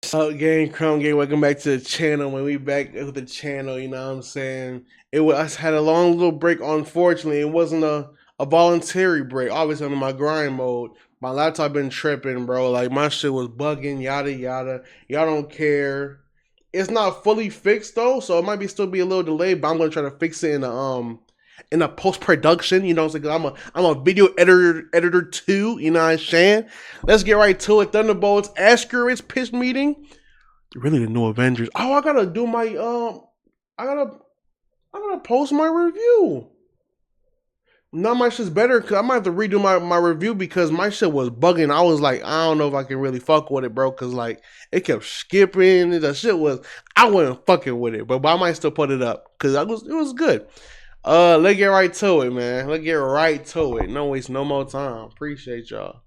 So gang, Crumb gang, welcome back to the channel. When we back with the channel, you know what I'm saying? I had a long little break. Unfortunately, it wasn't a voluntary break. Obviously, I'm in my grind mode. My laptop been tripping, bro. Like my shit was bugging, yada yada. Y'all don't care. It's not fully fixed though, so it might be still be a little delayed. But I'm gonna try to fix it in a post production. You know what I'm saying? I'm a video editor too. You know what I'm saying? Let's get right to it. Thunderbolts Asteroids pitch meeting. Really, the new Avengers. Oh, I gotta do my I gotta post my review. Now my shit's better because I might have to redo my review because my shit was bugging. I was like, I don't know if I can really fuck with it, bro, because like it kept skipping. The shit was I wasn't fucking with it, but I might still put it up because it was good. Let's get right to it, man. Let's get right to it. No waste no more time. Appreciate y'all.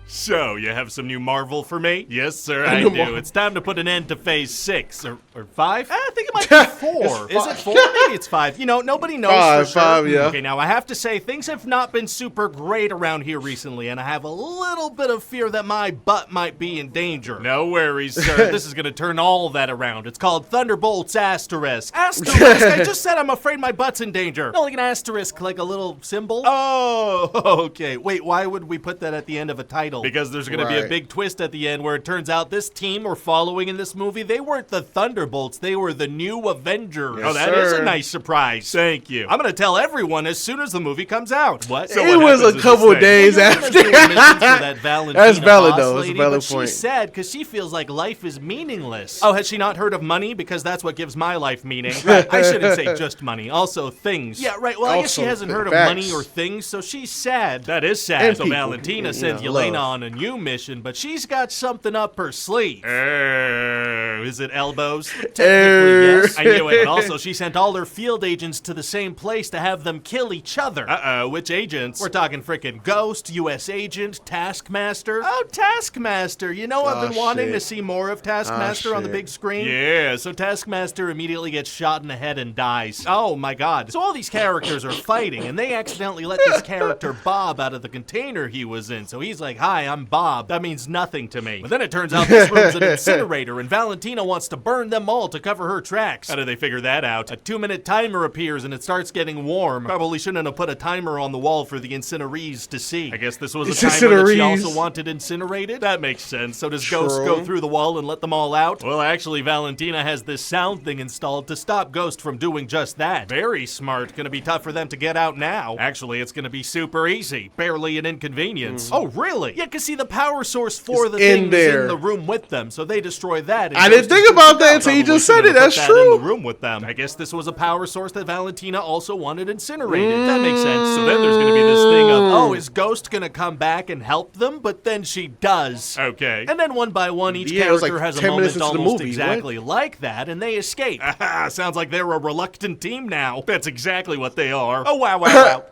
So, you have some new Marvel for me? Yes, sir, I do. It's time to put an end to Phase 6. Or 5? I think it might be 4. Is it 4? Maybe it's 5. You know, nobody knows for sure. 5, yeah. Okay, now I have to say, things have not been super great around here recently, and I have a little bit of fear that my butt might be in danger. No worries, sir. This is gonna turn all that around. It's called Thunderbolts Asterisk. Asterisk? I just said I'm afraid my butt's in danger. No, like an asterisk, like a little symbol. Oh, okay. Wait, why would we put that at the end of a title? Because there's going to be a big twist at the end where it turns out this team we're following in this movie, they weren't the Thunderbolts, they were the new Avengers. Yes, that is a nice surprise. Thank you. I'm going to tell everyone as soon as the movie comes out. What? So it was a couple days after. That That's valid though. That's a valid point. point. She's sad because she feels like life is meaningless. Oh, has she not heard of money? Because that's what gives my life meaning. I shouldn't say just money. Also things. Yeah, right. Well, I guess she hasn't heard of money or things, so she's sad. That is sad. And so people. Valentina sends Yelena on a new mission, but she's got something up her sleeve. Is it elbows? Technically, yes. I knew it. And also, she sent all her field agents to the same place to have them kill each other. Uh-oh, which agents? We're talking frickin' Ghost, U.S. Agent, Taskmaster. Oh, Taskmaster. You know, I've been wanting to see more of Taskmaster on the big screen. Yeah, so Taskmaster immediately gets shot in the head and dies. Oh, my God. So all these characters are fighting, and they accidentally let this character Bob out of the container he was in. So he's like, hi, I'm Bob. That means nothing to me. But then it turns out this room's an incinerator, and Valentina wants to burn them all to cover her tracks. How do they figure that out? A 2-minute timer appears, and it starts getting warm. Probably shouldn't have put a timer on the wall for the incinerees to see. I guess this was a timer that she also wanted incinerated? That makes sense. So does Ghost go through the wall and let them all out? Well, actually, Valentina has this sound thing installed to stop Ghost from doing just that. Very smart. Gonna be tough for them to get out now. Actually, it's gonna be super easy. Barely an inconvenience. Oh, really? Yeah, because see, the power source for the thing is in the room with them, so they destroy that. I didn't think about that until you just said it. That's true. In the room with them. I guess this was a power source that Valentina also wanted incinerated. That makes sense. So then there's going to be this thing of, oh, is Ghost going to come back and help them? But then she does. Okay. And then one by one, each character has a moment almost exactly like that, and they escape. Sounds like they're a reluctant team now. That's exactly what they are. Oh, wow, wow, wow.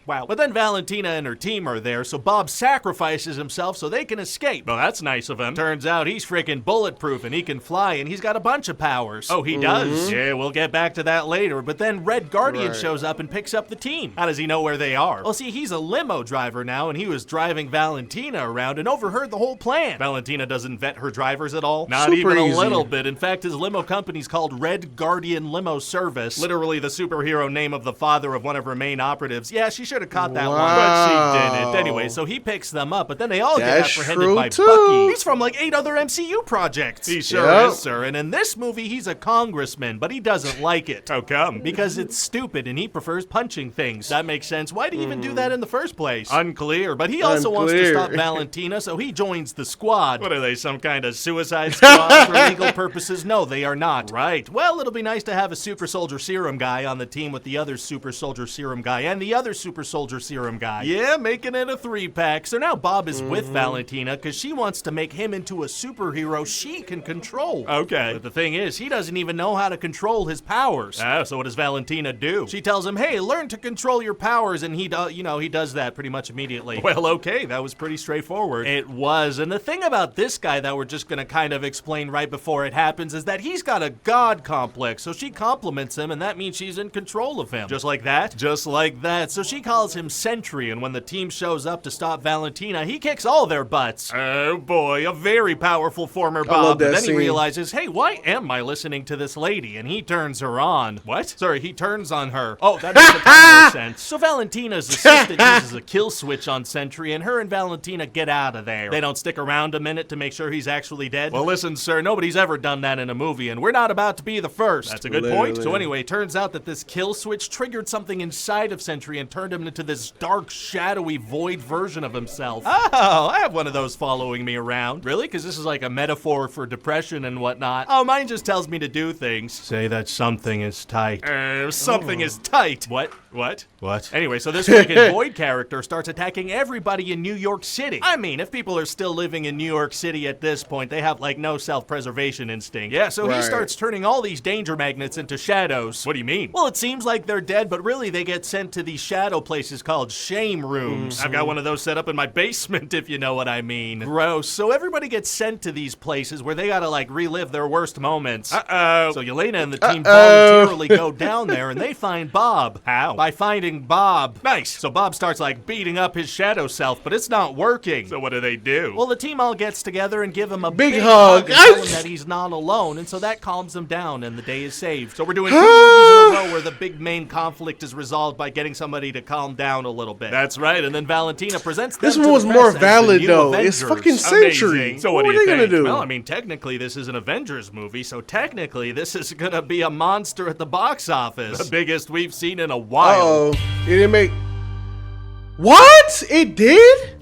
Wow. But then Valentina and her team are there, so Bob sacrifices himself so they can escape. Well, that's nice of him. Turns out he's freaking bulletproof and he can fly and he's got a bunch of powers. Oh, he does? Yeah, we'll get back to that later. But then Red Guardian shows up and picks up the team. How does he know where they are? Well, see, he's a limo driver now and he was driving Valentina around and overheard the whole plan. Valentina doesn't vet her drivers at all. Not even a little bit. In fact, his limo company's called Red Guardian Limo Service. Literally the superhero name of the father of one of her main operatives. Yeah, she should have caught that one, but she didn't. Anyway, so he picks them up, but then they all get apprehended by Bucky. He's from like 8 other MCU projects. He sure is, sir. And in this movie, he's a congressman, but he doesn't like it. How come? Because it's stupid and he prefers punching things. That makes sense. Why do you even do that in the first place? Unclear, but he also wants to stop Valentina, so he joins the squad. What are they, some kind of suicide squad for legal purposes? No, they are not. Right. Well, it'll be nice to have a super soldier serum guy on the team with the other super soldier serum guy and the other super soldier serum guy. Yeah, making it a 3-pack. So now Bob is with Valentina because she wants to make him into a superhero she can control. Okay. But the thing is, he doesn't even know how to control his powers. So what does Valentina do? She tells him, hey, learn to control your powers, and he does that pretty much immediately. Well, okay, that was pretty straightforward. It was. And the thing about this guy that we're just gonna kind of explain right before it happens is that he's got a god complex, so she compliments him, and that means she's in control of him. Just like that? Just like that. So she calls him Sentry, and when the team shows up to stop Valentina, he kicks all their butts. Oh boy, a very powerful former I love Bob. that And then scene. he realizes, hey, why am I listening to this lady? And he turns her on. What? Sorry, he turns on her. Oh, that makes a ton more sense. So Valentina's assistant uses a kill switch on Sentry, and her and Valentina get out of there. They don't stick around a minute to make sure he's actually dead. Well, listen, sir, nobody's ever done that in a movie, and we're not about to be the first. That's a good point. So anyway, turns out that this kill switch triggered something inside of Sentry and turned him into this dark, shadowy, void version of himself. Oh, I have one of those following me around. Really? Because this is like a metaphor for depression and whatnot. Oh, mine just tells me to do things. Say that something is tight. Something is tight. What? Anyway, so this freaking Void character starts attacking everybody in New York City. I mean, if people are still living in New York City at this point, they have like no self-preservation instinct. Yeah, so he starts turning all these danger magnets into shadows. What do you mean? Well, it seems like they're dead, but really they get sent to these shadow places called shame rooms. I've got one of those set up in my basement, if you know what I mean. Gross. So everybody gets sent to these places where they gotta like relive their worst moments. So Yelena and the team voluntarily go down there and they find Bob. How? By finding Bob. Nice. So Bob starts like beating up his shadow self, but it's not working. So what do? Well, the team all gets together and give him a big hug and tell him that he's not alone, and so that calms him down and the day is saved. So we're doing 2 movies in a row where the big main conflict is resolved by getting somebody to calm down a little bit. That's right, and then Valentina presents them This to one was the more press as the valid new though. Avengers. It's fucking Century. Amazing. So what do are you they gonna do? Well, I mean, technically this is an Avengers movie, so technically this is gonna be a monster at the box office. The biggest we've seen in a while. Uh-oh. It didn't make... What? It did?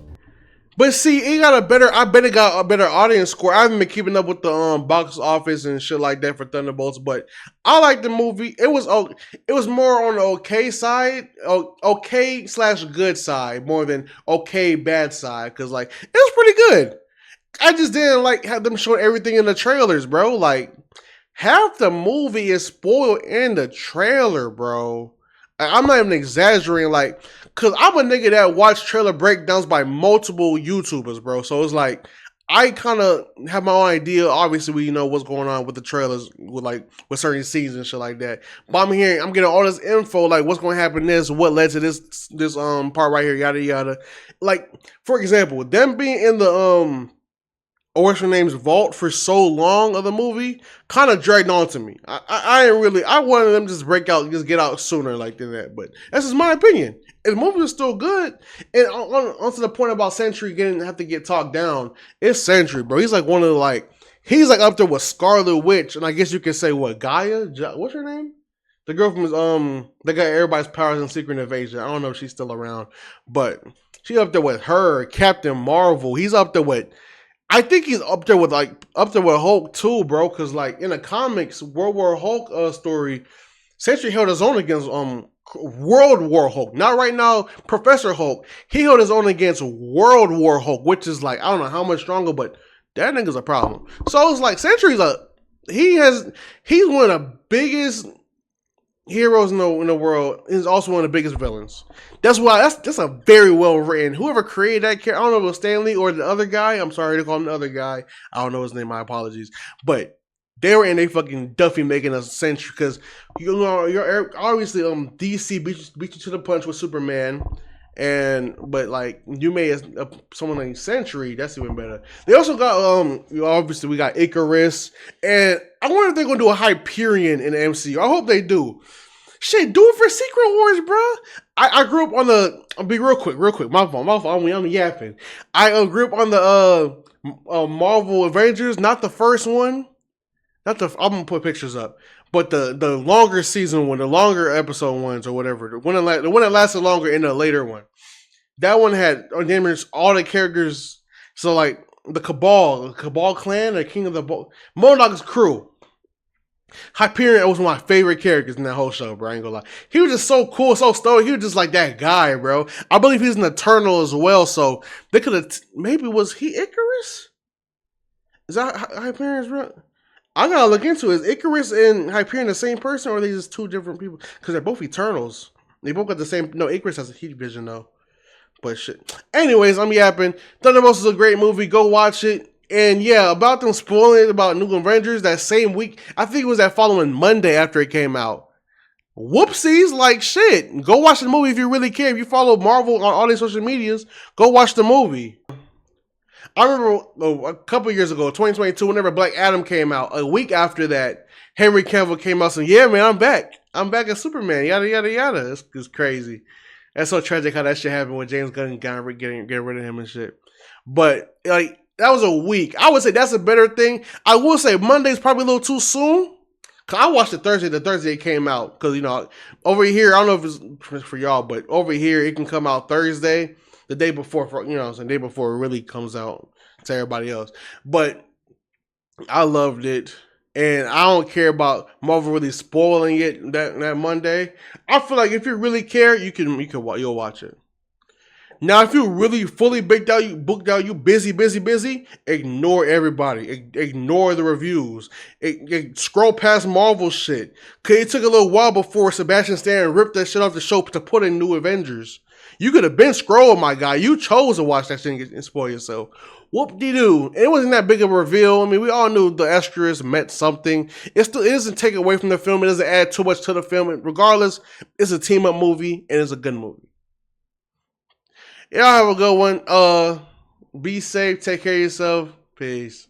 But see, it got a better... I bet it got a better audience score. I haven't been keeping up with the box office and shit like that for Thunderbolts, but I like the movie. It was more on the okay side, okay / good side, more than okay bad side, because like it was pretty good. I just didn't like have them showing everything in the trailers, bro. Like half the movie is spoiled in the trailer, bro. I'm not even exaggerating, like, cause I'm a nigga that watch trailer breakdowns by multiple YouTubers, bro. So it's like I kind of have my own idea. Obviously, we know what's going on with the trailers, with certain scenes and shit like that. But I'm getting all this info, like what's going to happen next, what led to this part right here, yada yada. Like for example, them being in the what's her name's vault for so long of the movie kind of dragged on to me. I wanted them to just break out, just get out sooner like than that. But that's just my opinion. And the movie was still good. And on to the point about Sentry have to get talked down. It's Sentry, bro. He's like one of the he's like up there with Scarlet Witch, and I guess you could say what, Gaia? What's her name? The girl from that got everybody's powers in Secret Invasion. I don't know if she's still around, but she's up there with her, Captain Marvel. He's up there with. I think he's up there with Hulk too, bro. Cause like in the comics, World War Hulk story, Sentry held his own against World War Hulk. Not right now, Professor Hulk. He held his own against World War Hulk, which is like I don't know how much stronger, but that nigga's a problem. So it's like Sentry's he's one of the biggest heroes in the world. He's also one of the biggest villains. That's why that's a very well written. Whoever created that character, I don't know if it was Stanley or the other guy. I'm sorry to call him the other guy. I don't know his name. My apologies. But they were in a fucking Duffy making a Sentry because you're obviously DC beat you to the punch with Superman. But like you made someone named Sentry, that's even better. They also got obviously we got Icarus, and I wonder if they're gonna do a Hyperion in the MCU. I hope they do. Shit, do it for Secret Wars, bro. I grew up on the. I'll be real quick. My fault. I'm yapping. I grew up on the Marvel Avengers, not the first one. I'm gonna put pictures up. But the longer season one, the longer episode ones or whatever, the one that lasted longer in the later one. That one had all the characters. So like the Cabal clan, the King of the MODOK's crew. Hyperion was one of my favorite characters in that whole show, bro. I ain't gonna lie. He was just so cool, so stoic. He was just like that guy, bro. I believe he's an Eternal as well, so they could have maybe was he Icarus? Is that Hyperion's bro? I gotta look into it. Is Icarus and Hyperion the same person, or are they just two different people? Because they're both Eternals. They both got the same. No, Icarus has a heat vision though. But shit. Anyways, I'm yapping. Thunderbolts is a great movie. Go watch it. And yeah, about them spoiling it about New Avengers that same week. I think it was that following Monday after it came out. Whoopsies, like shit. Go watch the movie if you really care. If you follow Marvel on all these social medias, go watch the movie. I remember a couple years ago, 2022, whenever Black Adam came out, a week after that, Henry Cavill came out saying, "Yeah, man, I'm back. I'm back as Superman." Yada yada yada. It's crazy. That's so tragic how that shit happened with James Gunn getting rid of him and shit. But like that was a week. I would say that's a better thing. I will say Monday's probably a little too soon. Cause I watched it Thursday. The Thursday it came out. Cause over here, I don't know if it's for y'all, but over here it can come out Thursday, the day before. The day before it really comes out to everybody else. But I loved it, and I don't care about Marvel really spoiling it that Monday. I feel like if you really care, you'll watch it. Now, if you really fully booked out, you busy, ignore everybody. Ignore the reviews. Scroll past Marvel shit. Cause it took a little while before Sebastian Stan ripped that shit off the show to put in New Avengers. You could have been scrolling, my guy. You chose to watch that shit and spoil yourself. Whoop-de-doo. It wasn't that big of a reveal. I mean, we all knew the asterisk meant something. It doesn't take away from the film. It doesn't add too much to the film. Regardless, it's a team-up movie, and it's a good movie. Y'all have a good one. Be safe. Take care of yourself. Peace.